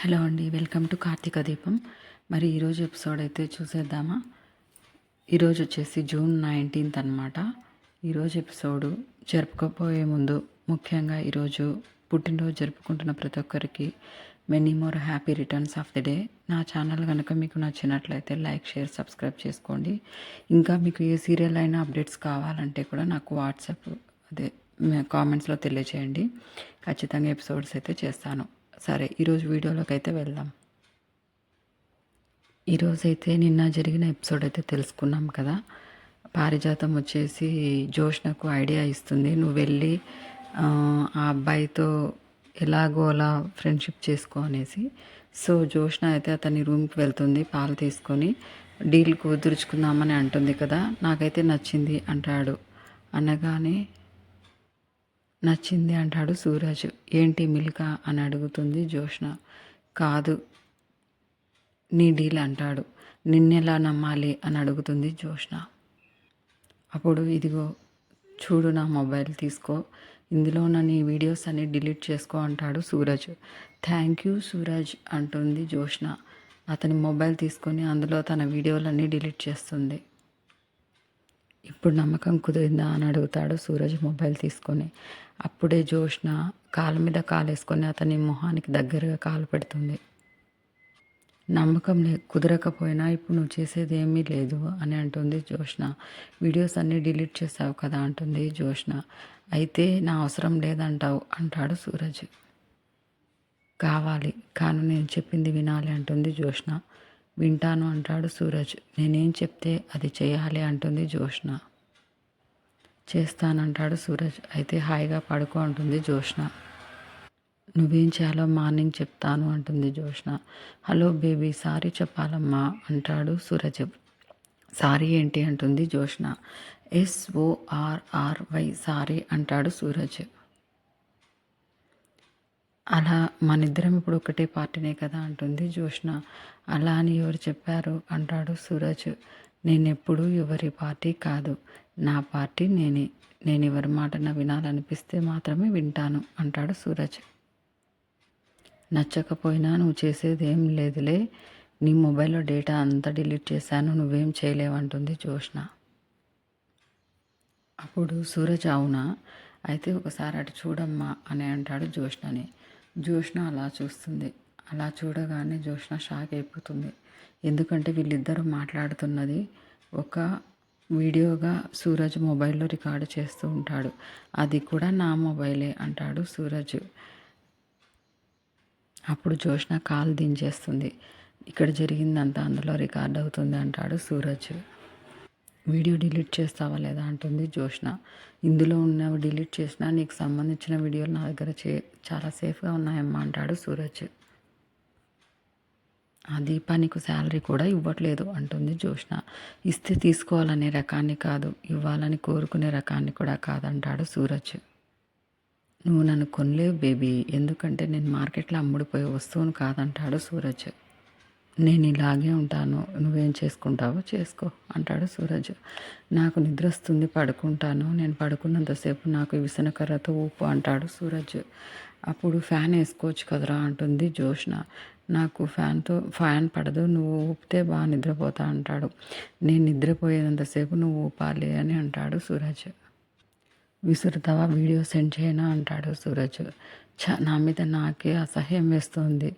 Hello అండి, welcome to Karthika దీపం. మరి ఈరోజు ఎపిసోడ్ అయితే చూసేద్దామా. ఈరోజు వచ్చేసి జూన్ 19th అనమాట. ఈరోజు ఎపిసోడు జరుపుకోపోయే ముందు ముఖ్యంగా ఈరోజు పుట్టినరోజు జరుపుకుంటున్న ప్రతి ఒక్కరికి many more happy returns of the day. నా ఛానల్ కనుక మీకు నచ్చినట్లయితే లైక్, షేర్, సబ్స్క్రైబ్ చేసుకోండి. ఇంకా మీకు ఏ సీరియల్ అయినా అప్డేట్స్ కావాలంటే కూడా నాకు వాట్సాప్ కామెంట్స్లో తెలియచేయండి. ఖచ్చితంగా ఎపిసోడ్స్ అయితే చేస్తాను. సరే, ఈరోజు వీడియోలోకి అయితే వెళ్దాం. ఈరోజైతే నిన్న జరిగిన ఎపిసోడ్ అయితే తెలుసుకున్నాం కదా. పారిజాతం వచ్చేసి జోష్నకు ఐడియా ఇస్తుంది, నువ్వు వెళ్ళి ఆ అబ్బాయితో ఎలాగో అలా ఫ్రెండ్షిప్ చేసుకో అనేసి. సో జోష్న అయితే అతని రూమ్కి వెళ్తుంది పాలు తీసుకొని. డీల్ కుదుర్చుకుందామని అంటుంది కదా. నాకైతే నచ్చింది అంటాడు. అనగానే నచ్చింది అంటాడు సూరజ్. ఏంటి మిల్కా అని అడుగుతుంది జోష్న. కాదు నీ డీల్ అంటాడు. నిన్నెలా నమ్మాలి అని అడుగుతుంది జోష్న. అప్పుడు ఇదిగో చూడు, నా మొబైల్ తీసుకో, ఇందులో ఉన్న నీ వీడియోస్ అన్ని డిలీట్ చేసుకో అంటాడు సూరజ్. థ్యాంక్ యూ సూరజ్ అంటుంది జోష్న. అతని మొబైల్ తీసుకొని అందులో తన వీడియోలన్నీ డిలీట్ చేస్తుంది. ఇప్పుడు నమ్మకం కుదిరిందా అని అడుగుతాడు సూరజ్ మొబైల్ తీసుకొని. అప్పుడే జోష్న కాలు మీద కాలేసుకొని అతని మొహానికి దగ్గరగా కాలు పెడుతుంది. నమ్మకం కుదరకపోయినా ఇప్పుడు నువ్వు చేసేది ఏమీ లేదు అని అంటుంది జోష్న. వీడియోస్ అన్నీ డిలీట్ చేసావు కదా అంటుంది జోష్న. అయితే నా అవసరం లేదంటావు అంటాడు సూరజ్. కావాలి, కానీ నేను చెప్పింది వినాలి అంటుంది జోష్న. వింటాను అంటాడు సూరజ్. నేనేం చెప్తే అది చేయాలి అంటుంది జోష్న. చేస్తానంటాడు సూరజ్. అయితే హాయిగా పడుకో అంటుంది జోష్న. నువ్వేం చేయాలో మార్నింగ్ చెప్తాను అంటుంది జోష్న. హలో బేబీ, సారీ చెప్పాలమ్మా అంటాడు సూరజ్. సారీ ఏంటి అంటుంది జోష్న. SORRY సారీ అంటాడు సూరజ్. అలా మనిద్దరం ఇప్పుడు ఒకటే పార్టీనే కదా అంటుంది జోష్న. అలా అని ఎవరు చెప్పారు అంటాడు సూరజ్. నేనెప్పుడు ఎవరి పార్టీ కాదు, నా పార్టీ నేనే. నేను ఎవరి మాటన వినాలనిపిస్తే మాత్రమే వింటాను అంటాడు సూరజ్. నచ్చకపోయినా నువ్వు చేసేది ఏం లేదులే, నీ మొబైల్లో డేటా అంతా డిలీట్ చేశాను, నువ్వేం చేయలేవంటుంది జోష్న. అప్పుడు సూరజ్ అవునా, అయితే ఒకసారి అటు చూడమ్మా అని అంటాడు జోష్నని. జోష్న అలా చూస్తుంది. అలా చూడగానే జోష్న షాక్ అయిపోతుంది. ఎందుకంటే వీళ్ళిద్దరూ మాట్లాడుతున్నది ఒక వీడియోగా సూరజ్ మొబైల్లో రికార్డు చేస్తూ ఉంటాడు. అది కూడా నా మొబైలే అంటాడు సూరజ్. అప్పుడు జోష్న కాల్ దించేస్తుంది. ఇక్కడ జరిగిందంతా అందులో రికార్డ్ అవుతుంది అంటాడు సూరజ్. వీడియో డిలీట్ చేస్తావా లేదా అంటుంది జోష్న. ఇందులో ఉన్నవి డిలీట్ చేసినా నీకు సంబంధించిన వీడియోలు నా దగ్గర చాలా సేఫ్గా ఉన్నాయమ్మా అంటాడు సూరజ్. ఆ దీపానికి శాలరీ కూడా ఇవ్వట్లేదు అంటుంది జోష్న. ఇస్తే తీసుకోవాలనే రకాన్ని కాదు, ఇవ్వాలని కోరుకునే రకాన్ని కూడా కాదంటాడు సూరజ్. నువ్వు నన్ను కొనలేవు బేబీ, ఎందుకంటే నేను మార్కెట్లో అమ్ముడిపోయే వస్తువును కాదంటాడు సూరజ్. నేను ఇలాగే ఉంటాను, నువ్వేం చేసుకుంటావో చేసుకో అంటాడు సూరజ్. నాకు నిద్ర వస్తుంది, పడుకుంటాను, నేను పడుకున్నంతసేపు నాకు విసనకర్రతో ఊపు అంటాడు సూరజ్. అప్పుడు ఫ్యాన్ వేసుకోవచ్చు కదరా అంటుంది జోష్న. నాకు ఫ్యాన్ పడదు, నువ్వు ఊపితే బాగా నిద్రపోతా అంటాడు. నేను నిద్రపోయేంతసేపు నువ్వు ఊపాలి అని అంటాడు సూరజ్. విసురుతావా, వీడియో సెండ్ చేయనా అంటాడు సూరజ్. నా మీద నాకే అసహ్యం వేస్తుంది,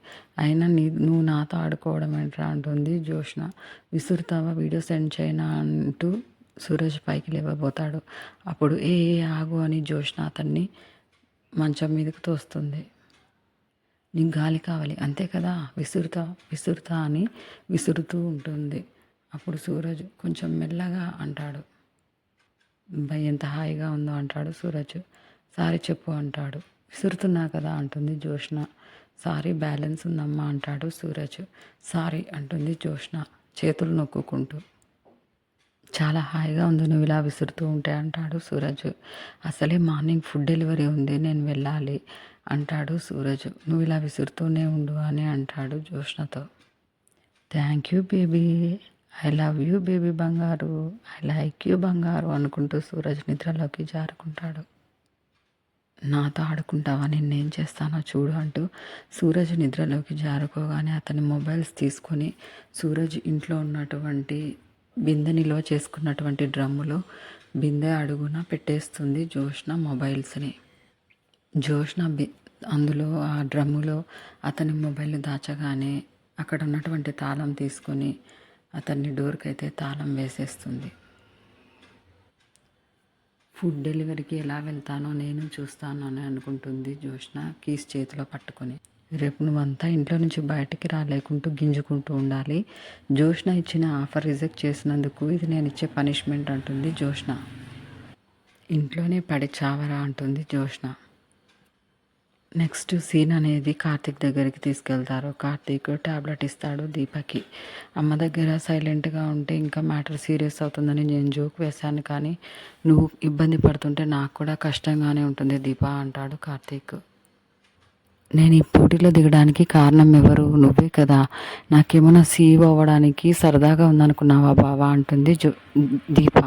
అయినా నువ్వు నాతో ఆడుకోవడం ఏంట్రా అంటుంది జోష్న. విసురుతావా, వీడియో సెండ్ చేయనా అంటూ సూరజ్ పైకి లేవబోతాడు. అప్పుడు ఏ ఆగు అని జోష్న అతన్ని మంచం మీదకి తోస్తుంది. నీకు గాలి కావాలి అంతే కదా, విసురుతా విసురుతా అని విసురుతూ ఉంటుంది. అప్పుడు సూరజ్ కొంచెం మెల్లగా అంటాడు. భయ్ ఎంత హాయిగా ఉందో అంటాడు సూరజ్. సారీ చెప్పు అంటాడు. విసురుతున్నా కదా అంటుంది జోష్న. సారీ బ్యాలెన్స్ ఉందమ్మా అంటాడు సూరజ్. సారీ అంటుంది జోష్న చేతులు నొక్కుంటూ. చాలా హాయిగా ఉంది నువ్వు ఇలా విసురుతూ ఉంటే అంటాడు సూరజ్. అసలే మార్నింగ్ ఫుడ్ డెలివరీ ఉంది, నేను వెళ్ళాలి అంటాడు సూరజ్. నువ్వు ఇలా విసురుతూనే ఉండు అని అంటాడు జోష్నతో. Thank you baby, I love you baby బంగారు, ఐ లైక్ యూ బంగారు అనుకుంటూ సూరజ్ నిద్రలోకి జారుకుంటాడు. నాతో ఆడుకుంటావా, నిన్నేం చేస్తానో చూడు అంటూ సూరజ్ నిద్రలోకి జారుకోగానే అతని మొబైల్స్ తీసుకొని సూరజ్ ఇంట్లో ఉన్నటువంటి బిందె నిల్వ చేసుకున్నటువంటి డ్రమ్ములో బిందె అడుగున పెట్టేస్తుంది జోష్న మొబైల్స్ని. జోష్న అందులో ఆ డ్రమ్ములో అతని మొబైల్ దాచగానే అక్కడ ఉన్నటువంటి తాళం తీసుకొని అతన్ని డోర్కి అయితే తాళం వేసేస్తుంది. ఫుడ్ డెలివరీకి ఎలా వెళ్తానో నేను చూస్తాను అని అనుకుంటుంది జోష్న కీస్ చేతిలో పట్టుకొని. రేపు నువ్వంతా ఇంట్లో నుంచి బయటికి రాలేకుంటూ గింజుకుంటూ ఉండాలి. జోష్న ఇచ్చిన ఆఫర్ రిజెక్ట్ చేసినందుకు ఇది నేను ఇచ్చే పనిష్మెంట్ అంటుంది జోష్న. ఇంట్లోనే పడి చావరా అంటుంది జోష్న. నెక్స్ట్ సీన్ అనేది కార్తీక్ దగ్గరికి తీసుకెళ్తారు. కార్తీక్ ట్యాబ్లెట్ ఇస్తాడు దీపకి. అమ్మ దగ్గర సైలెంట్గా ఉంటే ఇంకా మ్యాటర్ సీరియస్ అవుతుందని నేను జోక్ వేశాను, కానీ నువ్వు ఇబ్బంది పడుతుంటే నాకు కూడా కష్టంగానే ఉంటుంది దీప అంటాడు కార్తీక్. నేను ఈ పోటీలో దిగడానికి కారణం ఎవరు? నువ్వే కదా. నాకేమైనా సీఈఓ అవ్వడానికి సరదాగా ఉందనుకున్నావా బావా అంటుంది దీప.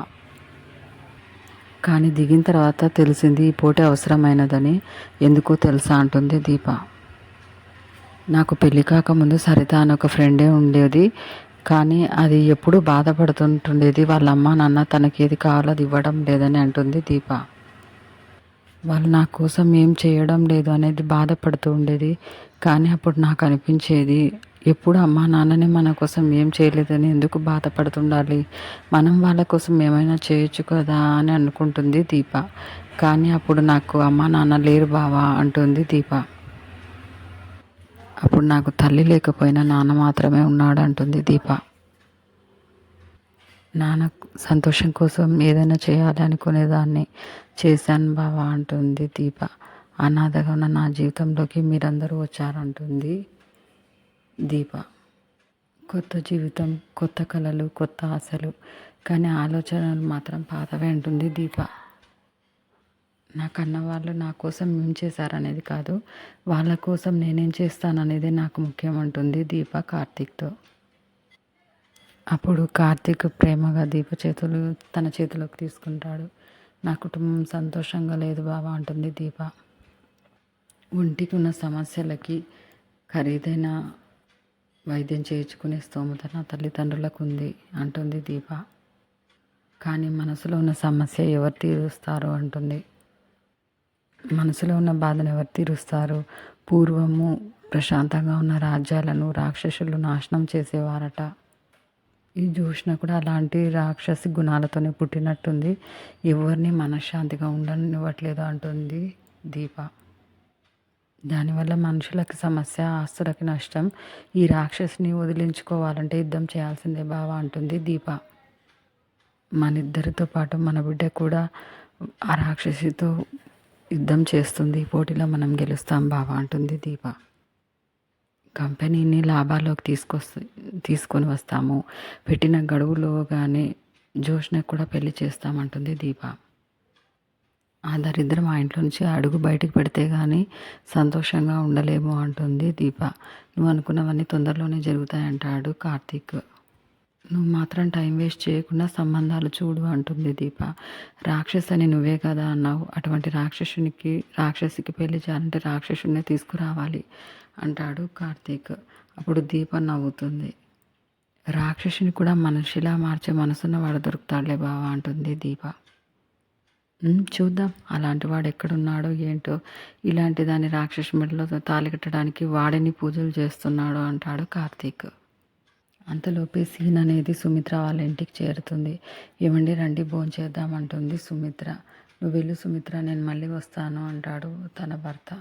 కానీ దిగిన తర్వాత తెలిసింది ఈ పోటీ అవసరమైనదని. ఎందుకో తెలుసా అంటుంది దీప. నాకు పెళ్ళి కాకముందు సరిత అని ఒక ఫ్రెండే ఉండేది, కానీ అది ఎప్పుడూ బాధపడుతుంటుండేది. వాళ్ళ అమ్మ నాన్న తనకి ఏది కావాలో అది ఇవ్వడం లేదని అంటుంది దీప. వాళ్ళు నా కోసం ఏం చేయడం లేదు అనేది బాధపడుతూ ఉండేది. కానీ అప్పుడు నాకు అనిపించేది, ఎప్పుడు అమ్మా నాన్నని మన కోసం ఏం చేయలేదని ఎందుకు బాధపడుతుండాలి, మనం వాళ్ళ కోసం ఏమైనా చేయొచ్చు కదా అని అనుకుంటుంది దీప. కానీ అప్పుడు నాకు అమ్మా నాన్న లేరు బావా అంటుంది దీప. అప్పుడు నాకు తల్లి లేకపోయినా నాన్న మాత్రమే ఉన్నాడు అంటుంది దీప. నాన్న సంతోషం కోసం ఏదైనా చేయాలి అనుకునేదాన్ని, చేశాను బావా అంటుంది దీప. అనాథగా ఉన్న నా జీవితంలోకి మీరందరూ వచ్చారంటుంది దీప. కొత్త జీవితం, కొత్త కళలు, కొత్త ఆశలు, కానీ ఆలోచనలు మాత్రం పాతవే అంటుంది దీప. నా కన్న వాళ్ళు నా కోసం ఏం చేశారనేది కాదు, వాళ్ళ కోసం నేనేం చేస్తాననేది నాకు ముఖ్యం అంటుంది దీప కార్తీక్తో. అప్పుడు కార్తీక్ ప్రేమగా దీప చేతులు తన చేతిలోకి తీసుకుంటాడు. నా కుటుంబం సంతోషంగా లేదు బావా అంటుంది దీప. ఒంటికి ఉన్న సమస్యలకి ఖరీదైన వైద్యం చేయించుకునే స్తోమత నా తల్లిదండ్రులకు ఉంది అంటుంది దీప. కానీ మనసులో ఉన్న సమస్య ఎవరు తీరుస్తారు అంటుంది. మనసులో ఉన్న బాధను ఎవరు తీరుస్తారు? పూర్వము ప్రశాంతంగా ఉన్న రాజ్యాలను రాక్షసులు నాశనం చేసేవారట. ఈ జోష్న కూడా అలాంటి రాక్షసి గుణాలతోనే పుట్టినట్టుంది. ఎవరిని మనశ్శాంతిగా ఉండనివ్వట్లేదు అంటుంది దీప. దానివల్ల మనుషులకి సమస్య, ఆస్తులకి నష్టం. ఈ రాక్షసిని వదిలించుకోవాలంటే యుద్ధం చేయాల్సిందే బావా అంటుంది దీప. మన ఇద్దరితో పాటు మన బిడ్డ కూడా ఆ రాక్షసితో యుద్ధం చేస్తుంది. పోటీలో మనం గెలుస్తాం బావా అంటుంది దీప. కంపెనీని లాభాల్లోకి తీసుకొని వస్తాము, పెట్టిన గడువులోగానే జోష్న కూడా పెళ్లి చేస్తామంటుంది దీప. ఆ దరిద్రం ఆ ఇంట్లో నుంచి అడుగు బయటికి పెడితే కానీ సంతోషంగా ఉండలేము అంటుంది దీప. నువ్వు అనుకున్నవన్నీ తొందరలోనే జరుగుతాయంటాడు కార్తీక్. నువ్వు మాత్రం టైం వేస్ట్ చేయకుండా సంబంధాలు చూడు అంటుంది దీప. రాక్షసని నువ్వే కదా అన్నావు, అటువంటి రాక్షసికి పెళ్లి చేయాలంటే రాక్షసుడినే తీసుకురావాలి అంటాడు కార్తీక్. అప్పుడు దీప నవ్వుతుంది. రాక్షసుని కూడా మనిషిలా మార్చే మనసున్న వాడు దొరుకుతాడులే బావా అంటుంది దీప. చూద్దాం అలాంటి వాడు ఎక్కడున్నాడో ఏంటో, ఇలాంటి దాన్ని రాక్షసు మెడలో తాళి కట్టడానికి వాడిని పూజలు చేస్తున్నాడు అంటాడు కార్తీక్. అంతలోపే సీన్ అనేది సుమిత్ర వాళ్ళ ఇంటికి చేరుతుంది. ఏమండి రండి భోంచేద్దామంటుంది సుమిత్ర. నువ్వు వెళ్ళు సుమిత్ర, నేను మళ్ళీ వస్తాను అంటాడు తన భర్త.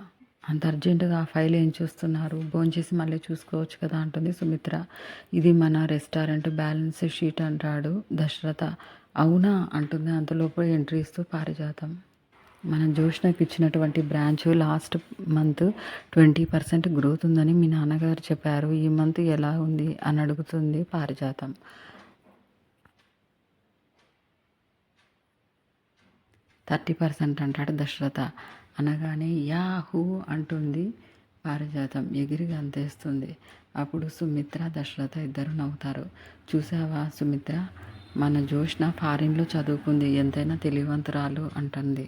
అంత అర్జెంటుగా ఆ ఫైల్ ఏం చూస్తున్నారు, భోంచేసి మళ్ళీ చూసుకోవచ్చు కదా అంటుంది సుమిత్ర. ఇది మన రెస్టారెంట్ బ్యాలెన్స్ షీట్ అంటాడు దశరథ. అవునా అంటుంది అంతలోపు ఎంట్రీ ఇస్తూ పారిజాతం. మనం జోష్నకి ఇచ్చినటువంటి బ్రాంచ్ లాస్ట్ మంత్ 20% గ్రోత్ ఉందని మీ నాన్నగారు చెప్పారు, ఈ మంత్ ఎలా ఉంది అని అడుగుతుంది పారిజాతం. 30% అంటాడు దశరథ. అనగానే యాహూ అంటుంది పారిజాతం, ఎగిరిగా అంతేస్తుంది. అప్పుడు సుమిత్ర దశరథ ఇద్దరు నవ్వుతారు. చూసావా సుమిత్ర, మన జోష్న ఫారిన్లో చదువుకుంది, ఎంతైనా తెలివంతురాలు అంటుంది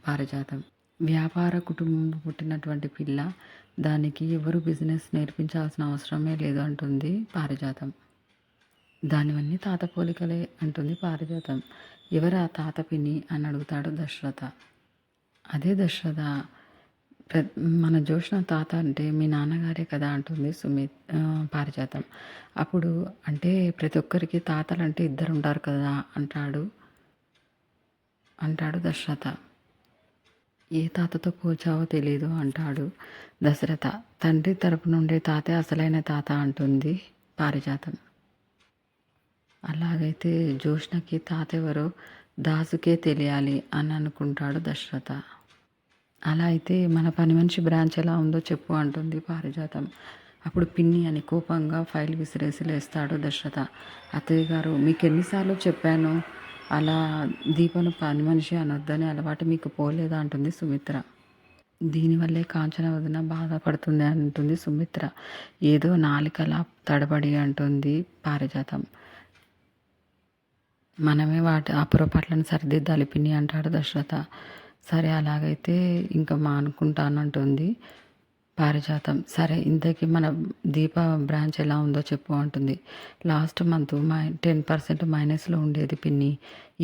పారిజాతం. వ్యాపార కుటుంబం పుట్టినటువంటి పిల్ల, దానికి ఎవరు బిజినెస్ నేర్పించాల్సిన అవసరమే లేదు అంటుంది పారిజాతం. దానివన్నీ తాత పోలికలే అంటుంది పారిజాతం. ఎవరా తాత పిన్ని అని అడుగుతాడు దశరథ. అదే దశరథ, మన జోష్న తాత అంటే మీ నాన్నగారే కదా అంటుంది పారిజాతం. అప్పుడు అంటే ప్రతి ఒక్కరికి తాతలు అంటే ఇద్దరు ఉంటారు కదా అంటాడు దశరథ. ఏ తాతతో పోల్చావో తెలీదు అంటాడు దశరథ. తండ్రి తరపు నుండే తాతే అసలైన తాత అంటుంది పారిజాతం. అలాగైతే జోష్నకి తాత ఎవరో దాసుకే తెలియాలి అని అనుకుంటాడు దశరథ. అలా అయితే మన పని మనిషి బ్రాంచ్ ఎలా ఉందో చెప్పు అంటుంది పారిజాతం. అప్పుడు పిన్ని అని కోపంగా ఫైల్ విసిరేసి లేస్తాడు దశరథ. అత్తయ్య గారు, మీకు ఎన్నిసార్లు చెప్పాను అలా దీపను పని మనిషి అనొద్దని, అలవాటు మీకు పోలేదా అంటుంది సుమిత్ర. దీనివల్లే కాంచన వదిన బాధపడుతుంది అంటుంది సుమిత్ర. ఏదో నాలికలా తడబడి అంటుంది పారిజాతం. మనమే ఆ పొరపాట్లను సరిదిద్దాలి పిన్ని అంటాడు దశరథ. సరే అలాగైతే ఇంకా మానుకుంటానంటుంది పారిజాతం. సరే ఇంతకీ మన దీప బ్రాంచ్ ఎలా ఉందో చెప్పు అంటుంది. లాస్ట్ మంత్ 10% మైనస్లో ఉండేది పిన్ని,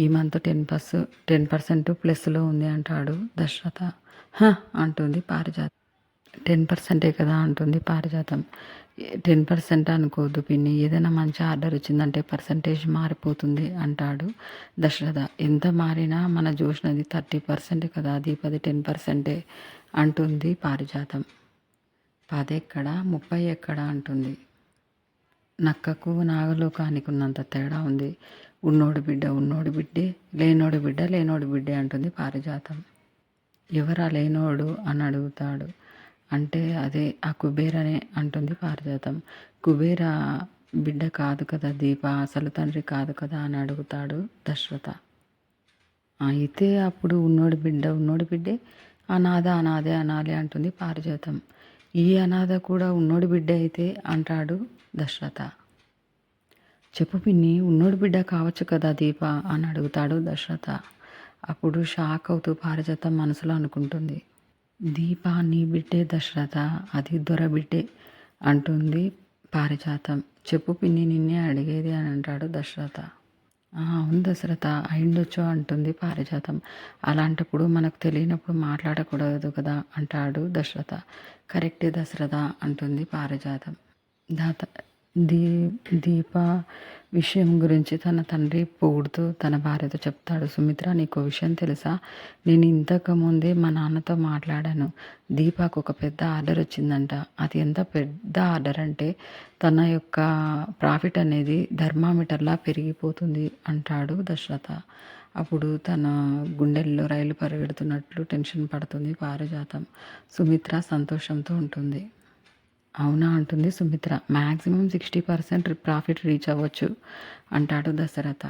ఈ మంత్ 10% ప్లస్లో ఉంది అంటాడు దశరథ. అంటుంది పారిజాతం. 10%ఏ కదా అంటుంది పారిజాతం. 10% అనుకోవద్దు పిన్ని, ఏదైనా మంచి ఆర్డర్ వచ్చిందంటే పర్సంటేజ్ మారిపోతుంది అంటాడు దశరథ. ఎంత మారినా మన జోష్నది 30% కదా, దీపది 10% అంటుంది పారిజాతం. 10 ఎక్కడ 30 ఎక్కడ అంటుంది. నక్కకు నాగలోకానికి ఉన్నంత తేడా ఉంది. ఉన్నోడి బిడ్డే, లేనోడి బిడ్డే అంటుంది పారిజాతం. ఎవరా లేనోడు అని అడుగుతాడు. అంటే అదే ఆ కుబేరనే అంటుంది పారిజాతం. కుబేర బిడ్డ కాదు కదా దీప, అసలు తండ్రి కాదు కదా అని అడుగుతాడు దశరథ. అయితే అప్పుడు ఉన్నోడి బిడ్డే, అనాథే అనాలి అంటుంది పారిజాతం. ఈ అనాథ కూడా ఉన్నోడి బిడ్డ అయితే అంటాడు దశరథ. చెప్పు పిన్ని, ఉన్నోడి బిడ్డ కావచ్చు కదా దీప అని అడుగుతాడు దశరథ. అప్పుడు షాక్ అవుతూ పారిజాతం మనసులో అనుకుంటుంది, దీప నీ బిడ్డే దశరథ, అది దొర బిడ్డే అంటుంది పారిజాతం. చెప్పు పిన్ని, నిన్నే అడిగేది అని అంటాడు దశరథ. అవును దశరథ, అయిండొచ్చు అంటుంది పారిజాతం. అలాంటప్పుడు మనకు తెలియనప్పుడు మాట్లాడకూడదు కదా అంటాడు దశరథ. కరెక్టే దశరథ అంటుంది పారిజాతం. దీప విషయం గురించి తన తండ్రి పొగుడుతూ తన భార్యతో చెప్తాడు. సుమిత్ర, నీకు విషయం తెలుసా, నేను ఇంతకుముందే మా నాన్నతో మాట్లాడాను. దీపకు ఒక పెద్ద ఆర్డర్ వచ్చిందంట. అది ఎంత పెద్ద ఆర్డర్ అంటే తన యొక్క ప్రాఫిట్ అనేది థర్మామీటర్లా పెరిగిపోతుంది అంటాడు దశరథ. అప్పుడు తన గుండెల్లో రైలు పరిగెడుతున్నట్లు టెన్షన్ పడుతుంది పారిజాతం. సుమిత్ర సంతోషంతో ఉంటుంది. అవునా అంటుంది సుమిత్ర. మ్యాక్సిమం 60% ప్రాఫిట్ రీచ్ అవ్వచ్చు అంటాడు దశరథ.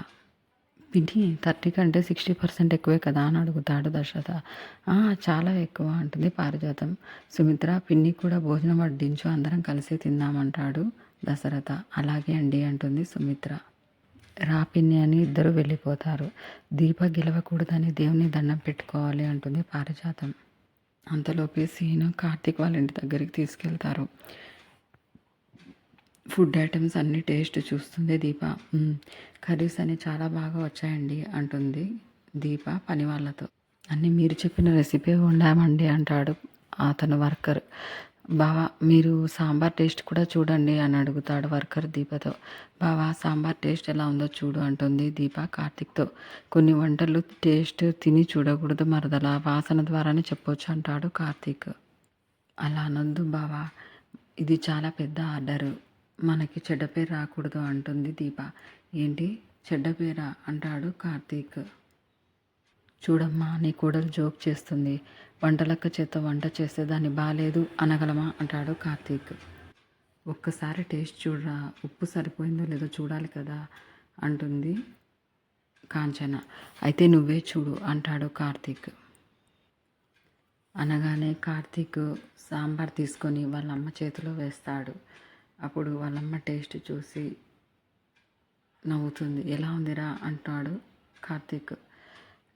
పిన్ని, 30 కంటే 60% ఎక్కువే కదా అని అడుగుతాడు దశరథ. చాలా ఎక్కువ అంటుంది పారిజాతం. సుమిత్ర, పిన్ని కూడా భోజనం వడ్డించు, అందరం కలిసి తిందామంటాడు దశరథ. అలాగే అండి అంటుంది సుమిత్ర. రా పిన్ని అని ఇద్దరు వెళ్ళిపోతారు. దీప గెలవకూడదని దేవుని దండం పెట్టుకోవాలి అంటుంది పారిజాతం. అంతలోపే సీను కార్తీక్ వాళ్ళ ఇంటి దగ్గరికి తీసుకెళ్తారు. ఫుడ్ ఐటమ్స్ అన్నీ టేస్ట్ చూస్తుంది దీప. కర్రీస్ అన్నీ చాలా బాగా వచ్చాయండి అంటుంది దీప పని వాళ్ళతో. అన్నీ మీరు చెప్పిన రెసిపీ వండామండి అంటాడు అతను వర్కర్. బావా, మీరు సాంబార్ టేస్ట్ కూడా చూడండి అని అడుగుతాడు వర్కర్ దీపతో. బావా, సాంబార్ టేస్ట్ ఎలా ఉందో చూడు అంటుంది దీప కార్తీక్తో. కొన్ని వంటలు టేస్ట్ తిని చూడకూడదు మరదలా, వాసన ద్వారానే చెప్పొచ్చు అంటాడు కార్తీక్. అలా అనొద్దు బావా, ఇది చాలా పెద్ద ఆర్డరు, మనకి చెడ్డ పేరు రాకూడదు అంటుంది దీప. ఏంటి చెడ్డ పేరా అంటాడు కార్తీక్. చూడమ్మా, నీ కూడలు జోక్ చేస్తుంది. వంటలక్క చేత వంట చేస్తే దాన్ని బాలేదు అనగలమా అంటాడు కార్తీక్. ఒక్కసారి టేస్ట్ చూడరా, ఉప్పు సరిపోయిందో లేదో చూడాలి కదా అంటుంది కాంచన. అయితే నువ్వే చూడు అంటాడు కార్తీక్. అనగానే కార్తీక్ సాంబార్ తీసుకొని వాళ్ళమ్మ చేతిలో వేస్తాడు. అప్పుడు వాళ్ళమ్మ టేస్ట్ చూసి నవ్వుతుంది. ఎలా ఉందిరా అంటాడు కార్తీక్.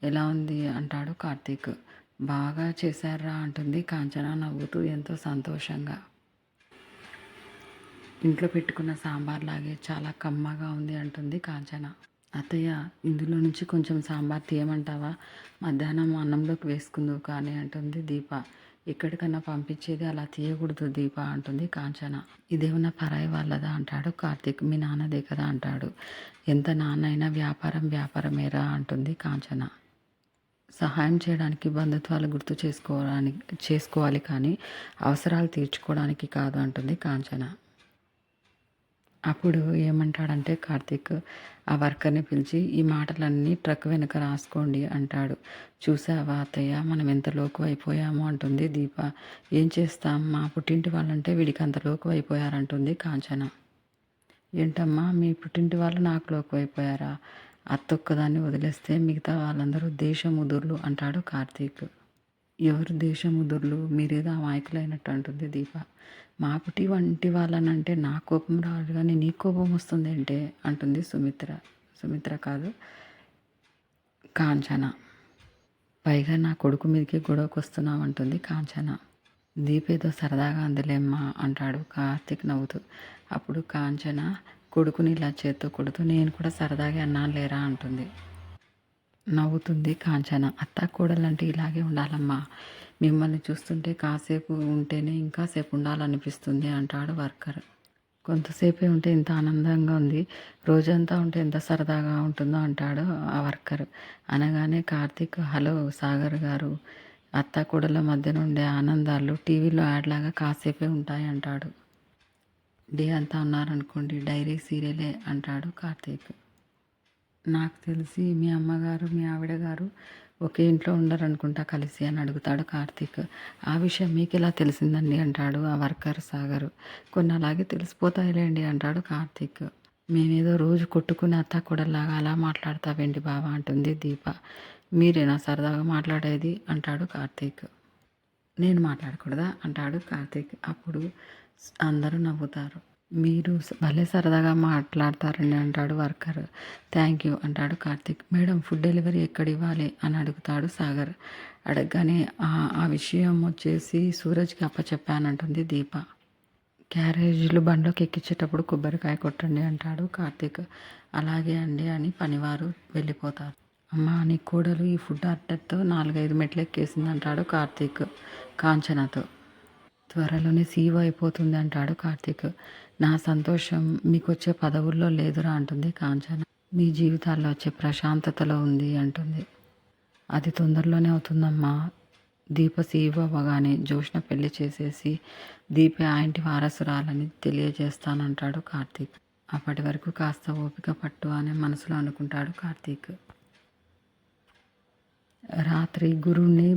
ఎలా ఉంది అంటాడు కార్తీక్. బాగా చేశారా అంటుంది కాంచన నవ్వుతూ ఎంతో సంతోషంగా. ఇంట్లో పెట్టుకున్న సాంబార్ లాగే చాలా కమ్మగా ఉంది అంటుంది కాంచన. అత్తయ్య, ఇందులో నుంచి కొంచెం సాంబార్ తీయమంటావా? మధ్యాహ్నం అన్నంలోకి వేసుకుందువు కానీ అంటుంది దీప. ఎక్కడికన్నా పంపించేది అలా తీయకూడదు దీప అంటుంది కాంచన. ఇదేమన్నా పరాయి వాళ్ళదా అంటాడు కార్తీక్. మీ నాన్నదే కదా అంటాడు. ఎంత నాన్నైనా వ్యాపారం వ్యాపారమేరా అంటుంది కాంచన. సహాయం చేయడానికి బంధుత్వాలు గుర్తు చేసుకోవాలి కానీ అవసరాలు తీర్చుకోవడానికి కాదు అంటుంది కాంచన. అప్పుడు ఏమంటాడంటే కార్తీక్ ఆ వర్కర్ని పిలిచి ఈ మాటలన్నీ ట్రక్ వెనుక రాసుకోండి అంటాడు. చూసావా అత్తయ్య, మనం ఎంత లోకు అయిపోయామో అంటుంది దీప. ఏం చేస్తాం, మా పుట్టింటి వాళ్ళంటే వీడికి అంత లోకు అయిపోయారంటుంది కాంచన. ఏంటమ్మా, మీ పుట్టింటి వాళ్ళు నాకు లోకు అయిపోయారా? అత్తొక్కదాన్ని వదిలేస్తే మిగతా వాళ్ళందరూ దేశముదుర్లు అంటాడు కార్తీక్. ఎవరు దేశముదుర్లు? మీరేదో అమాయకులైనట్టు అంటుంది దీప. మా పుట్టి వంటి వాళ్ళనంటే నా కోపం రాదు కానీ నీ కోపం వస్తుంది అంటే అంటుంది సుమిత్ర కాదు, కాంచన. పైగా నా కొడుకు మీదకి గొడవకు వస్తున్నావు అంటుంది కాంచన. దీపేదో సరదాగా అందులేమ్మా అంటాడు కార్తీక్ నవ్వుతూ. అప్పుడు కాంచన కొడుకుని ఇలా చేత్తో కొడుతూ నేను కూడా సరదాగా అన్నాను లేరా అంటుంది. నవ్వుతుంది కాంచన. అత్త కోడలంటే ఇలాగే ఉండాలమ్మా, మిమ్మల్ని చూస్తుంటే కాసేపు ఉంటేనే ఇంకాసేపు ఉండాలనిపిస్తుంది అంటాడు వర్కర్. కొంతసేపే ఉంటే ఇంత ఆనందంగా ఉంది, రోజంతా ఉంటే ఎంత సరదాగా ఉంటుందో అంటాడు ఆ వర్కర్. అనగానే కార్తీక్, హలో సాగర్ గారు, అత్త కోడల మధ్య ఉండే ఆనందాలు టీవీలో యాడ్లాగా కాసేపే ఉంటాయి అంటాడు. డే అంతా ఉన్నారనుకోండి డైరీ సీరియలే అంటాడు కార్తీక్. నాకు తెలిసి మీ అమ్మగారు మీ ఆవిడ గారు ఒకే ఇంట్లో ఉండరనుకుంటా కలిసి అని అడుగుతాడు కార్తీక్. ఆ విషయం మీకు ఎలా తెలిసిందండి అంటాడు ఆ వర్కర్ సాగరు. కొన్ని అలాగే తెలిసిపోతాయిలేండి అంటాడు కార్తీక్. మేమేదో రోజు కొట్టుకుని అత్త కూడలాగా అలా మాట్లాడతావేంటి బావా అంటుంది దీప. మీరేనా సరదాగా మాట్లాడేది అంటాడు కార్తీక్. నేను మాట్లాడకూడదా అంటాడు కార్తీక్. అప్పుడు అందరూ నవ్వుతారు. మీరు భలే సరదాగా మాట్లాడతారండి అంటాడు వర్కర్. థ్యాంక్ యూ అంటాడు కార్తీక్. మేడం, ఫుడ్ డెలివరీ ఎక్కడ ఇవ్వాలి అని అడుగుతాడు సాగర్. అడగగానే ఆ విషయం వచ్చేసి సూరజ్కి అప్పచెప్పానంటుంది దీప. క్యారేజీలు బండ్లోకి ఎక్కించేటప్పుడు కొబ్బరికాయ కొట్టండి అంటాడు కార్తీక్. అలాగే అండి అని పనివారు వెళ్ళిపోతారు. అమ్మ, నీ కోడలు ఈ ఫుడ్ ఆర్డర్తో 4-5 మెట్లు ఎక్కేసింది అంటాడు కార్తీక్ కాంచనతో. త్వరలోనే సీఈఓ అయిపోతుంది అంటాడు కార్తీక్. నా సంతోషం మీకు వచ్చే పదవుల్లో లేదురా అంటుంది కాంచన. మీ జీవితాల్లో వచ్చే ప్రశాంతతలో ఉంది అంటుంది. అది తొందరలోనే అవుతుందమ్మా. దీప సీఈఓ అవ్వగానే జోష్న పెళ్లి చేసేసి దీప ఆ ఇంటి వారసురాలని తెలియజేస్తానంటాడు కార్తీక్. అప్పటి వరకు కాస్త ఓపిక పట్టు అని మనసులో అనుకుంటాడు కార్తీక్. రాత్రి గురువుని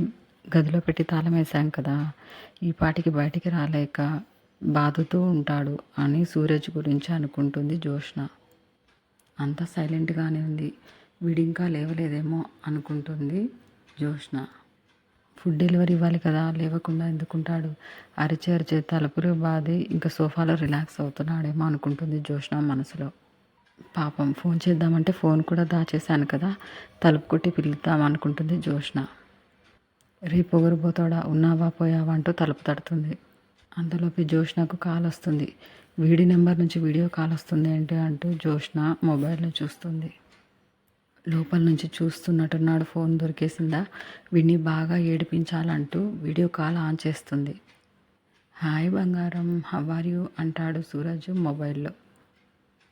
గదిలో పెట్టి తాళం వేశాం కదా, ఈ పాటికి బయటికి రాలేక బాధతో ఉంటాడు అని సూరజ్ గురించి అనుకుంటుంది జోష్న. అంతా సైలెంట్గానే ఉంది, వీడింకా లేవలేదేమో అనుకుంటుంది జోష్న. ఫుడ్ డెలివరీ ఇవ్వాలి కదా, లేవకుండా ఎందుకుంటాడు? అరిచే తలుపులు బాధి ఇంకా సోఫాలో రిలాక్స్ అవుతున్నాడేమో అనుకుంటుంది జోష్న మనసులో. పాపం, ఫోన్ చేద్దామంటే ఫోన్ కూడా దాచేశాను కదా, తలుపు కొట్టి పిలుద్దామనుకుంటుంది జోష్న. రేపు పొగరుపోతాడా, ఉన్నావా పోయావా అంటూ తలుపు తడుతుంది. అందులోకి జోష్నకు కాల్ వస్తుంది. వీడి నెంబర్ నుంచి వీడియో కాల్ వస్తుంది ఏంటి అంటూ జోష్న మొబైల్ని చూస్తుంది. లోపల నుంచి చూస్తున్నట్టున్నాడు, ఫోన్ దొరికేసిందా, వీడిని బాగా ఏడిపించాలంటూ వీడియో కాల్ ఆన్ చేస్తుంది. హాయ్ బంగారం, హౌ ఆర్ యూ అంటాడు సూరజ్ మొబైల్లో.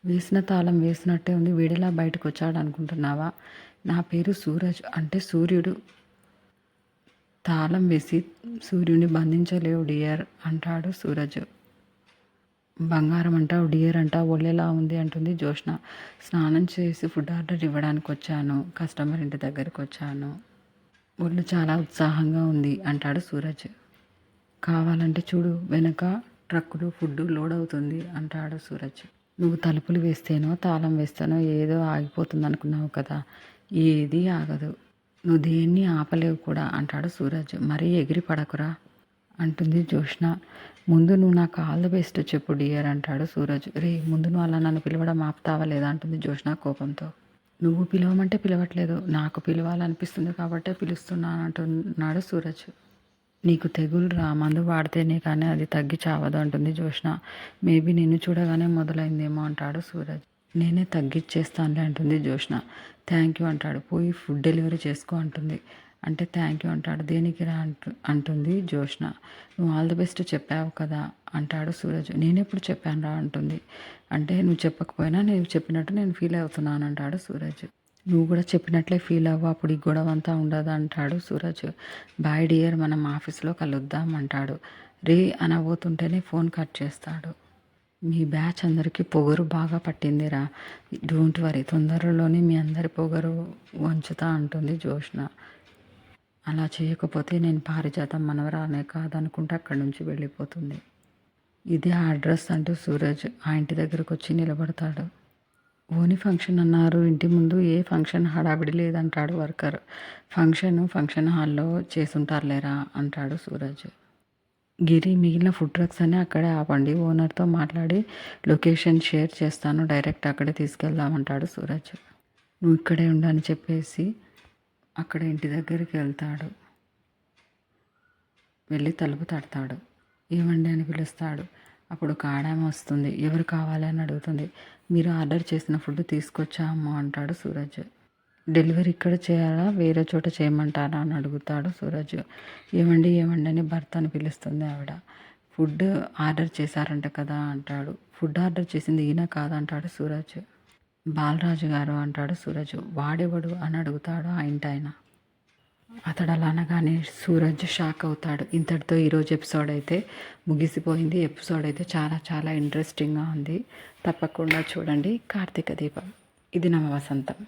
వేసిన తాళం వేసినట్టే ఉంది, వీడిలా బయటకు వచ్చాడు అనుకుంటున్నావా? నా పేరు సూరజ్ అంటే సూర్యుడు. తాళం వేసి సూర్యుని బంధించలేవు డియర్ అంటాడు సూరజ్. బంగారం అంటావు, డియర్ అంటావు, ఒళ్ళెలా ఉంది అంటుంది జోష్న. స్నానం చేసి ఫుడ్ ఆర్డర్ ఇవ్వడానికి వచ్చాను, కస్టమర్ ఇంటి దగ్గరికి వచ్చాను, ఒళ్ళు చాలా ఉత్సాహంగా ఉంది అంటాడు సూరజ్. కావాలంటే చూడు, వెనక ట్రక్కులో ఫుడ్ లోడ్ అవుతుంది అంటాడు సూరజ్. నువ్వు తలుపులు వేస్తేనో తాళం వేస్తేనో ఏదో ఆగిపోతుంది అనుకున్నావు కదా, ఏదీ ఆగదు, నువ్వు దేన్ని ఆపలేవు కూడా అంటాడు సూరజ్. మరీ ఎగిరి పడకురా అంటుంది జోష్న. ముందు నువ్వు నాకు ఆల్ ది బెస్ట్ చెప్పు డియర్ అంటాడు సూరజ్. రే, ముందు నువ్వు అలా నన్ను పిలవడం ఆపుతావా లేదా అంటుంది జోష్న కోపంతో. నువ్వు పిలవమంటే పిలవట్లేదు, నాకు పిలవాలనిపిస్తుంది కాబట్టే పిలుస్తున్నాను అంటున్నాడు సూరజ్. నీకు తెగులు రా, మందు వాడితేనే కానీ అది తగ్గి చావదు అంటుంది జోష్న. మేబీ నిన్ను చూడగానే మొదలైందేమో అంటాడు సూరజ్. నేనే తగ్గిచ్చేస్తానులే అంటుంది జోష్న. థ్యాంక్ యూ అంటాడు. పోయి ఫుడ్ డెలివరీ చేసుకో అంటుంది. అంటే థ్యాంక్ యూ అంటాడు. దేనికి రా అంటుంది జోష్న. నువ్వు ఆల్ ది బెస్ట్ చెప్పావు కదా అంటాడు సూరజ్. నేనెప్పుడు చెప్పాను రా అంటుంది. అంటే నువ్వు చెప్పకపోయినా నేను చెప్పినట్టు నేను ఫీల్ అవుతున్నాను అంటాడు సూరజ్. నువ్వు కూడా చెప్పినట్లే ఫీల్ అవ్వు, అప్పుడు ఈ గొడవ అంతా ఉండదు అంటాడు సూరజ్. బాయ్ డియర్, మనం ఆఫీస్లో కలుద్దాం అంటాడు. రే అనబోతుంటేనే ఫోన్ కట్ చేస్తాడు. మీ బ్యాచ్ అందరికీ పొగరు బాగా పట్టిందిరా, డోంట్ వరీ, తొందరలోనే మీ అందరి పొగరు వంచుతా అంటుంది జోష్న. అలా చేయకపోతే నేను పారిజాతం మనవరాలనే కాదనుకుంటే అక్కడి నుంచి వెళ్ళిపోతుంది. ఇదే ఆ అడ్రస్ అంటూ సూరజ్ ఆ ఇంటి దగ్గరకు వచ్చి నిలబడతాడు. ఓని ఫంక్షన్ అన్నారు, ఇంటి ముందు ఏ ఫంక్షన్ హడావిడి లేదంటాడు వర్కర్. ఫంక్షన్ హాల్లో చేసుంటారులేరా అంటాడు సూరజ్. గిరి, మిగిలిన ఫుడ్ ట్రక్స్ అని అక్కడే ఆపండి, ఓనర్తో మాట్లాడి లొకేషన్ షేర్ చేస్తాను, డైరెక్ట్ అక్కడే తీసుకెళ్దామంటాడు సూరజ్. నువ్వు ఇక్కడే ఉండని చెప్పేసి అక్కడ ఇంటి దగ్గరికి వెళ్తాడు. వెళ్ళి తలుపు తడతాడు. ఏమండి అని పిలుస్తాడు. అప్పుడు ఒక ఆడామె వస్తుంది. ఎవరు కావాలి అని అడుగుతుంది. మీరు ఆర్డర్ చేసిన ఫుడ్ తీసుకొచ్చాము అంటాడు సూరజ్. డెలివరీ ఇక్కడ చేయాలా, వేరే చోట చేయమంటారా అని అడుగుతాడు సూరజ్. ఏమండి అని భర్తను పిలుస్తుంది ఆవిడ. ఫుడ్ ఆర్డర్ చేశారంట కదా అంటాడు. ఫుడ్ ఆర్డర్ చేసింది ఈయన కాదంటాడు సూరజ్. బాలరాజు గారు అంటాడు సూరజ్. వాడెవడు అని అడుగుతాడు ఆ ఇంటాయన. అతడు అలా అనగానే సూరజ్ షాక్ అవుతాడు. ఇంతటితో ఈరోజు ఎపిసోడ్ అయితే ముగిసిపోయింది. ఎపిసోడ్ అయితే చాలా చాలా ఇంట్రెస్టింగ్గా ఉంది. తప్పకుండా చూడండి. కార్తీక దీపం, ఇది నవ వసంతం.